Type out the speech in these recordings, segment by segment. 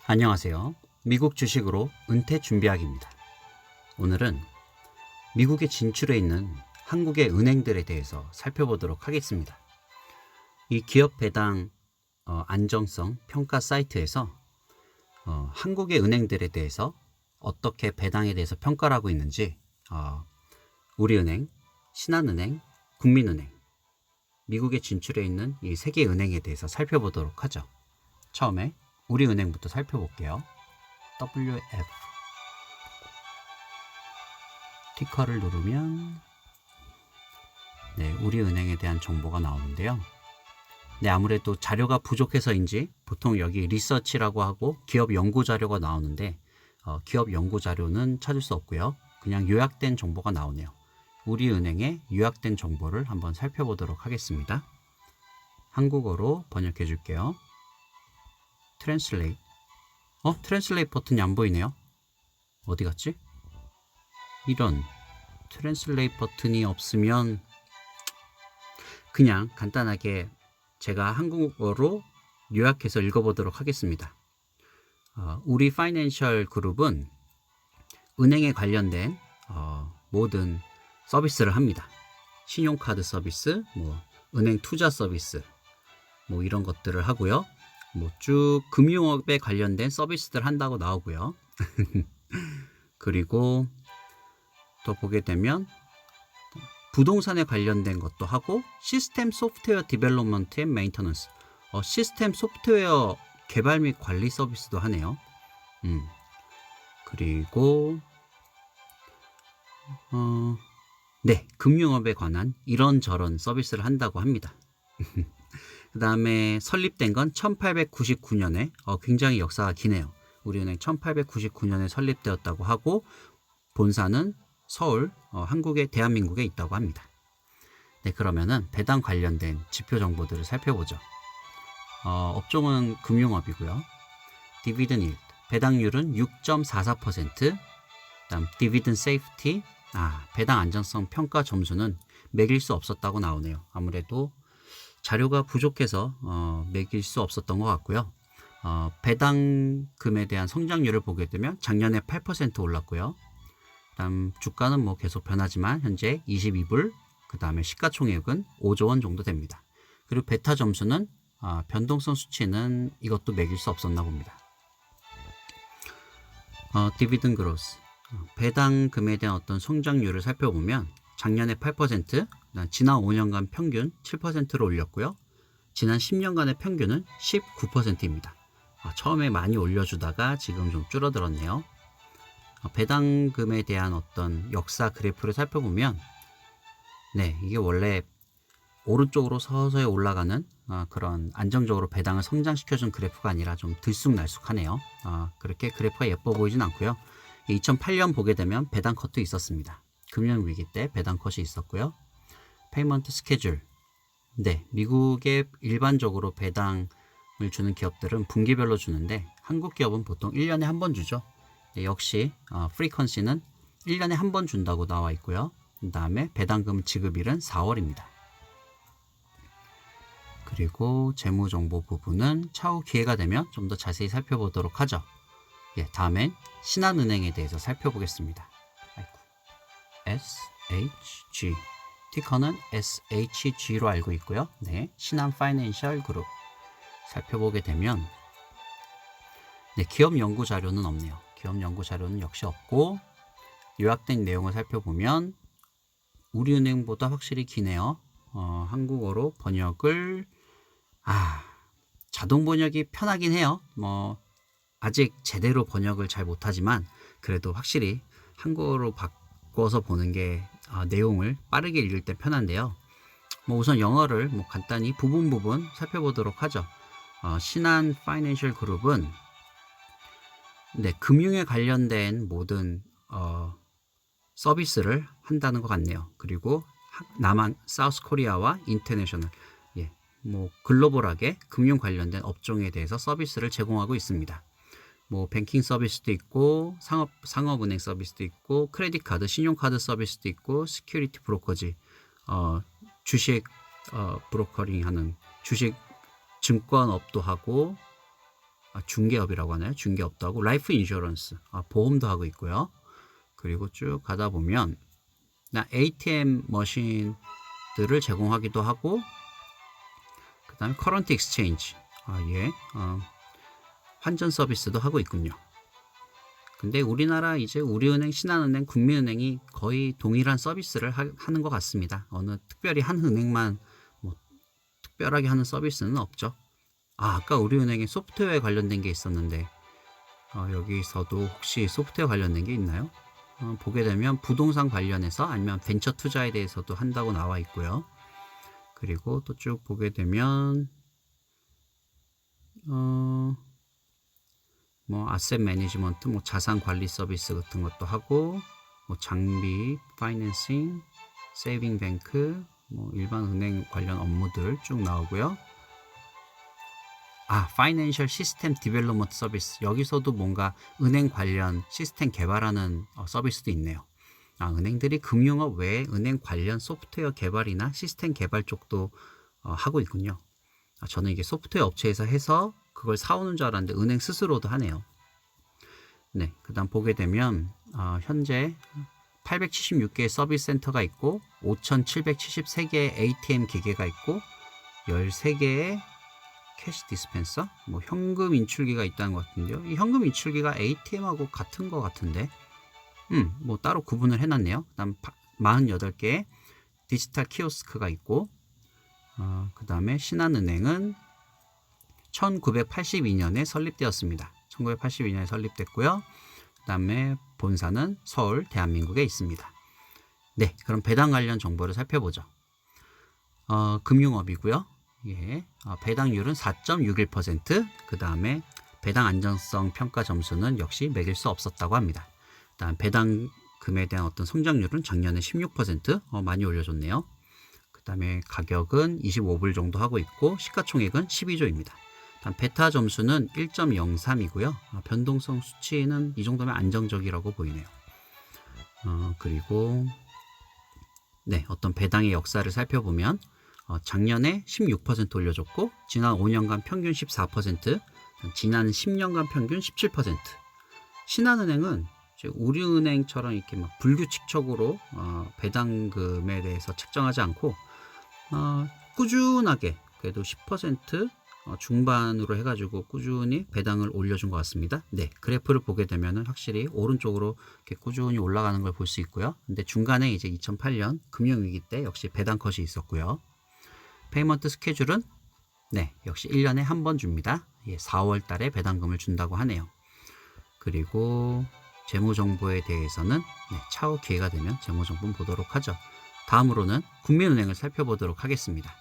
안녕하세요. 미국 주식으로 은퇴 준비하기입니다. 오늘은 미국에 진출해 있는 한국의 은행들에 대해서 살펴보도록 하겠습니다. 이 기업 배당 안정성 평가 사이트에서 한국의 은행들에 대해서 어떻게 배당에 대해서 평가를 하고 있는지 우리은행, 신한은행, 국민은행, 미국에 진출해 있는 이 세 개 은행에 대해서 살펴보도록 하죠. 처음에 우리은행부터 살펴볼게요. WF 티커를 누르면 우리은행에 대한 정보가 나오는데요. 아무래도 자료가 부족해서인지 보통 여기 리서치라고 하고 기업 연구 자료가 나오는데 기업 연구 자료는 찾을 수 없고요. 그냥 요약된 정보가 나오네요. 우리은행의 요약된 정보를 한번 살펴보도록 하겠습니다. 한국어로 번역해 줄게요. 트랜슬레이트. 트랜슬레이트 버튼이 안 보이네요. 어디 갔지? 이런 트랜슬레이트 버튼이 없으면 그냥 간단하게 제가 한국어로 요약해서 읽어보도록 하겠습니다. 우리 파이낸셜 그룹은 은행에 관련된 모든 서비스를 합니다. 신용카드 서비스, 은행 투자 서비스, 이런 것들을 하고요. 쭉 금융업에 관련된 서비스들 한다고 나오고요. 그리고 또 보게 되면 부동산에 관련된 것도 하고 시스템 소프트웨어 디벨롭먼트 앤 메인터넌스, 시스템 소프트웨어 개발 및 관리 서비스도 하네요. 그리고 금융업에 관한 이런저런 서비스를 한다고 합니다. 그 다음에 설립된 건 1899년에 굉장히 역사가 기네요. 우리은행 1899년에 설립되었다고 하고 본사는 서울, 한국의 대한민국에 있다고 합니다. 그러면은 배당 관련된 지표 정보들을 살펴보죠. 업종은 금융업이고요. 디비든 일드, 배당률은 6.44%, 그다음 디비든 세이프티, 배당 안정성 평가 점수는 매길 수 없었다고 나오네요. 아무래도 자료가 부족해서 매길 수 없었던 것 같고요. 배당금에 대한 성장률을 보게 되면 작년에 8% 올랐고요. 그다음 주가는 계속 변하지만 현재 22불, 그 다음에 시가총액은 5조 원 정도 됩니다. 그리고 베타 점수는 변동성 수치는 이것도 매길 수 없었나 봅니다. 디비든 그로스, 배당금에 대한 어떤 성장률을 살펴보면 작년에 8%, 지난 5년간 평균 7%로 올렸고요. 지난 10년간의 평균은 19%입니다. 처음에 많이 올려주다가 지금 좀 줄어들었네요. 배당금에 대한 어떤 역사 그래프를 살펴보면 이게 원래 오른쪽으로 서서히 올라가는 그런 안정적으로 배당을 성장시켜준 그래프가 아니라 좀 들쑥날쑥하네요. 그렇게 그래프가 예뻐 보이진 않고요. 2008년 보게 되면 배당 컷도 있었습니다. 금융위기 때 배당 컷이 있었고요. 페이먼트 스케줄, 미국에 일반적으로 배당을 주는 기업들은 분기별로 주는데 한국 기업은 보통 1년에 한 번 주죠. 역시 프리퀀시는 1년에 한 번 준다고 나와 있고요. 그 다음에 배당금 지급일은 4월입니다. 그리고 재무정보 부분은 차후 기회가 되면 좀 더 자세히 살펴보도록 하죠. 다음엔 신한은행에 대해서 살펴보겠습니다. SHG, 티커는 SHG로 알고 있고요. 신한 파이낸셜 그룹 살펴보게 되면 기업 연구 자료는 없네요. 기업 연구 자료는 역시 없고 요약된 내용을 살펴보면 우리은행보다 확실히 기네요. 한국어로 번역을 자동 번역이 편하긴 해요. 아직 제대로 번역을 잘 못하지만 그래도 확실히 한국어로 바꿔서 보는 게 내용을 빠르게 읽을 때 편한데요. 우선 영어를 간단히 부분 살펴보도록 하죠. 신한 파이낸셜 그룹은 금융에 관련된 모든 서비스를 한다는 것 같네요. 그리고 남한 사우스 코리아와 인터내셔널, 글로벌하게 금융 관련된 업종에 대해서 서비스를 제공하고 있습니다. 뱅킹 서비스도 있고 상업은행 서비스도 있고 크레딧 카드, 신용카드 서비스도 있고 시큐리티 브로커지, 주식 브로커링 하는 주식 증권업도 하고 중개업이라고 하나요? 중개업도 하고 라이프 인슈런스, 보험도 하고 있고요. 그리고 쭉 가다 보면 ATM 머신들을 제공하기도 하고, 그 다음에 커런트 익스체인지, 환전 서비스도 하고 있군요. 근데 우리나라 이제 우리은행, 신한은행, 국민은행이 거의 동일한 서비스를 하는 것 같습니다. 어느 특별히 한 은행만 뭐 특별하게 하는 서비스는 없죠. 아까 우리은행에 소프트웨어 관련된 게 있었는데, 여기서도 혹시 소프트웨어 관련된 게 있나요? 보게 되면 부동산 관련해서 아니면 벤처 투자에 대해서도 한다고 나와 있고요. 그리고 또 쭉 보게 되면 뭐 아셋 매니지먼트, 뭐 자산 관리 서비스 같은 것도 하고, 뭐 장비, 파이낸싱, 세이빙 뱅크, 뭐 일반 은행 관련 업무들 쭉 나오고요. 파이낸셜 시스템 디벨롭먼트 서비스, 여기서도 뭔가 은행 관련 시스템 개발하는 서비스도 있네요. 은행들이 금융업 외에 은행 관련 소프트웨어 개발이나 시스템 개발 쪽도 하고 있군요. 저는 이게 소프트웨어 업체에서 해서 그걸 사오는 줄 알았는데 은행 스스로도 하네요. 네, 그 다음 보게 되면 현재 876개의 서비스 센터가 있고 5,773개의 ATM 기계가 있고 13개의 캐시 디스펜서, 뭐 현금 인출기가 있다는 것 같은데요. 이 현금 인출기가 ATM하고 같은 것 같은데, 뭐 따로 구분을 해놨네요. 그다음 48개의 디지털 키오스크가 있고, 그 다음에 신한은행은 1982년에 설립되었습니다. 1982년에 설립됐고요. 그 다음에 본사는 서울 대한민국에 있습니다. 네, 그럼 배당 관련 정보를 살펴보죠. 금융업이고요. 배당률은 4.61%, 그 다음에 배당 안정성 평가 점수는 역시 매길 수 없었다고 합니다. 다음 배당금에 대한 어떤 성장률은 작년에 16%, 많이 올려줬네요. 그 다음에 가격은 25불 정도 하고 있고 시가총액은 12조입니다. 다음 베타 점수는 1.03이고요. 변동성 수치는 이 정도면 안정적이라고 보이네요. 그리고 어떤 배당의 역사를 살펴보면 작년에 16% 올려줬고 지난 5년간 평균 14%, 지난 10년간 평균 17%. 신한은행은 우리은행처럼 이렇게 막 불규칙적으로 배당금에 대해서 책정하지 않고 꾸준하게 그래도 10% 중반으로 해가지고 꾸준히 배당을 올려준 것 같습니다. 네, 그래프를 보게 되면은 확실히 오른쪽으로 이렇게 꾸준히 올라가는 걸 볼 수 있고요. 근데 중간에 이제 2008년 금융위기 때 역시 배당 컷이 있었고요. 페이먼트 스케줄은 역시 1년에 한 번 줍니다. 4월 달에 배당금을 준다고 하네요. 그리고 재무정보에 대해서는 차후 기회가 되면 재무정보 보도록 하죠. 다음으로는 국민은행을 살펴보도록 하겠습니다.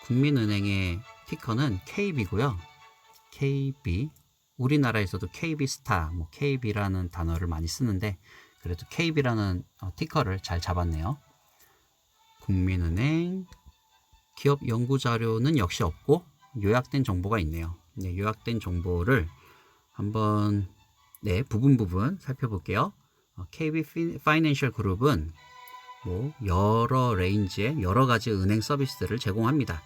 국민은행의 티커는 KB고요. KB, 우리나라에서도 KB스타, 뭐 KB라는 단어를 많이 쓰는데 그래도 KB라는 티커를 잘 잡았네요. 국민은행 기업 연구 자료는 역시 없고 요약된 정보가 있네요. 요약된 정보를 한번 부분 살펴볼게요. KB 파이낸셜 그룹은 뭐 여러 레인지의 여러 가지 은행 서비스들을 제공합니다.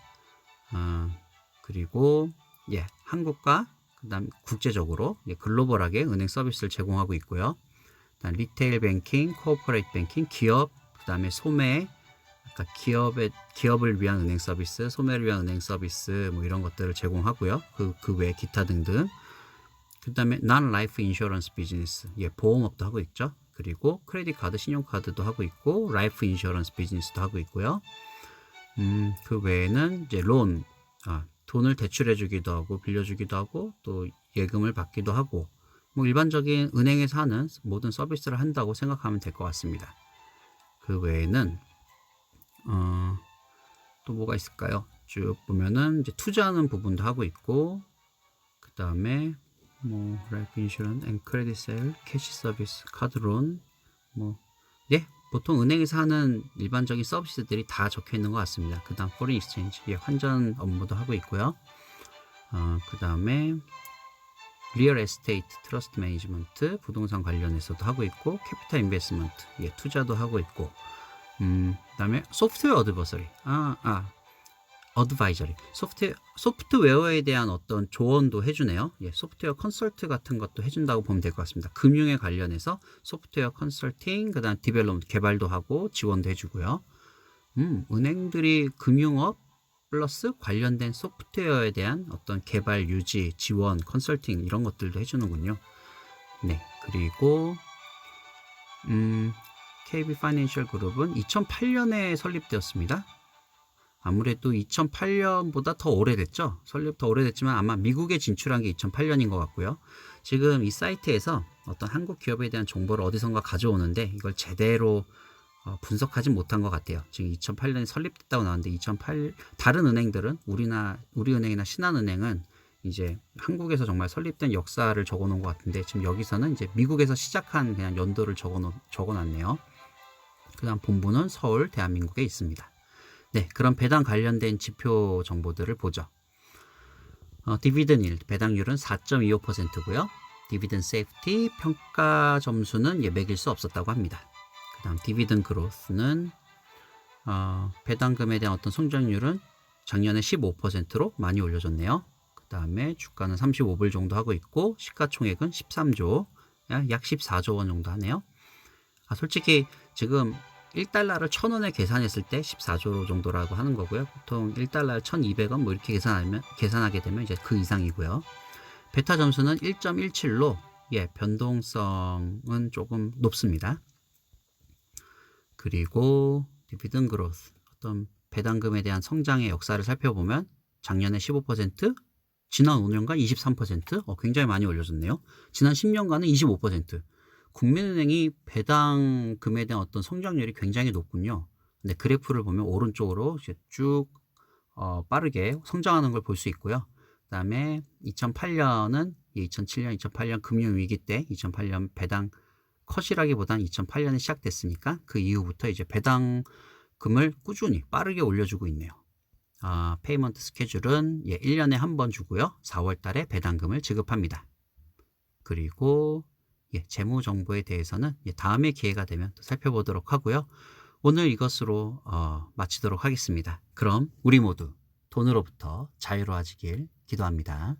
그리고 한국과 그다음 국제적으로 글로벌하게 은행 서비스를 제공하고 있고요. 그다음 리테일 뱅킹, 코퍼레이트 뱅킹, 기업, 그다음에 소매, 그러니까 기업을 위한 은행 서비스, 소매를 위한 은행 서비스 뭐 이런 것들을 제공하고요. 그 외 기타 등등. 그다음에 non life insurance 비즈니스, 보험업도 하고 있죠. 그리고 크레딧 카드, 신용카드도 하고 있고 라이프 인슈런스 비즈니스도 하고 있고요. 그 외에는 이제 론, 돈을 대출해 주기도 하고 빌려 주기도 하고 또 예금을 받기도 하고 뭐 일반적인 은행에서 하는 모든 서비스를 한다고 생각하면 될 것 같습니다. 그 외에는 또 뭐가 있을까요? 쭉 보면은 이제 투자하는 부분도 하고 있고 그 다음에 뭐 라이프 인슈런스 앤 크레딧 세일, 캐시 서비스, 카드론 보통 은행에서 하는 일반적인 서비스들이 다 적혀 있는 것 같습니다. 그 다음 포린 익스체인지, 환전 업무도 하고 있고요. 그 다음에 리얼 에스테이트, 트러스트 매니지먼트, 부동산 관련해서도 하고 있고 캐피탈 인베스트먼트, 투자도 하고 있고 그 다음에 소프트웨어 어드버서리, 어드바이저리, 소프트웨어에 대한 어떤 조언도 해주네요. 예, 소프트웨어 컨설트 같은 것도 해준다고 보면 될 것 같습니다. 금융에 관련해서 소프트웨어 컨설팅, 그 다음 디벨롭먼트, 개발도 하고 지원도 해주고요. 은행들이 금융업 플러스 관련된 소프트웨어에 대한 어떤 개발, 유지, 지원, 컨설팅 이런 것들도 해주는군요. 네, 그리고 KB 파이낸셜 그룹은 2008년에 설립되었습니다. 아무래도 2008년보다 더 오래됐죠. 설립 더 오래됐지만 아마 미국에 진출한 게 2008년인 것 같고요. 지금 이 사이트에서 어떤 한국 기업에 대한 정보를 어디선가 가져오는데 이걸 제대로 분석하지 못한 것 같아요. 지금 2008년에 설립됐다고 나왔는데 다른 은행들은 우리은행이나 신한은행은 이제 한국에서 정말 설립된 역사를 적어놓은 것 같은데 지금 여기서는 이제 미국에서 시작한 그냥 연도를 적어놨네요. 그다음 본부는 서울 대한민국에 있습니다. 네, 그럼 배당 관련된 지표 정보들을 보죠. 디비든 일, 배당률은 4.25%고요. 디비든 세이프티, 평가 점수는 매길 수 없었다고 합니다. 그 다음 디비든 그로스는 배당금에 대한 어떤 성장률은 작년에 15%로 많이 올려줬네요. 그 다음에 주가는 35불 정도 하고 있고 시가총액은 13조, 약 14조 원 정도 하네요. 솔직히 지금 1달러를 1,000원에 계산했을 때 14조 정도라고 하는 거고요. 보통 1달러를 1,200원 뭐 이렇게 계산하게 되면 이제 그 이상이고요. 베타 점수는 1.17로 변동성은 조금 높습니다. 그리고 디비든 그로스, 어떤 배당금에 대한 성장의 역사를 살펴보면 작년에 15%, 지난 5년간 23%, 굉장히 많이 올려줬네요. 지난 10년간은 25%. 국민은행이 배당금에 대한 어떤 성장률이 굉장히 높군요. 근데 그래프를 보면 오른쪽으로 이제 쭉 빠르게 성장하는 걸 볼 수 있고요. 그 다음에 2008년은 2007년, 2008년 금융위기 때 2008년 배당 컷이라기보다는 2008년에 시작됐으니까 그 이후부터 이제 배당금을 꾸준히 빠르게 올려주고 있네요. 페이먼트 스케줄은 1년에 한 번 주고요. 4월 달에 배당금을 지급합니다. 그리고 재무 정보에 대해서는 다음에 기회가 되면 또 살펴보도록 하고요. 오늘 이것으로 마치도록 하겠습니다. 그럼 우리 모두 돈으로부터 자유로워지길 기도합니다.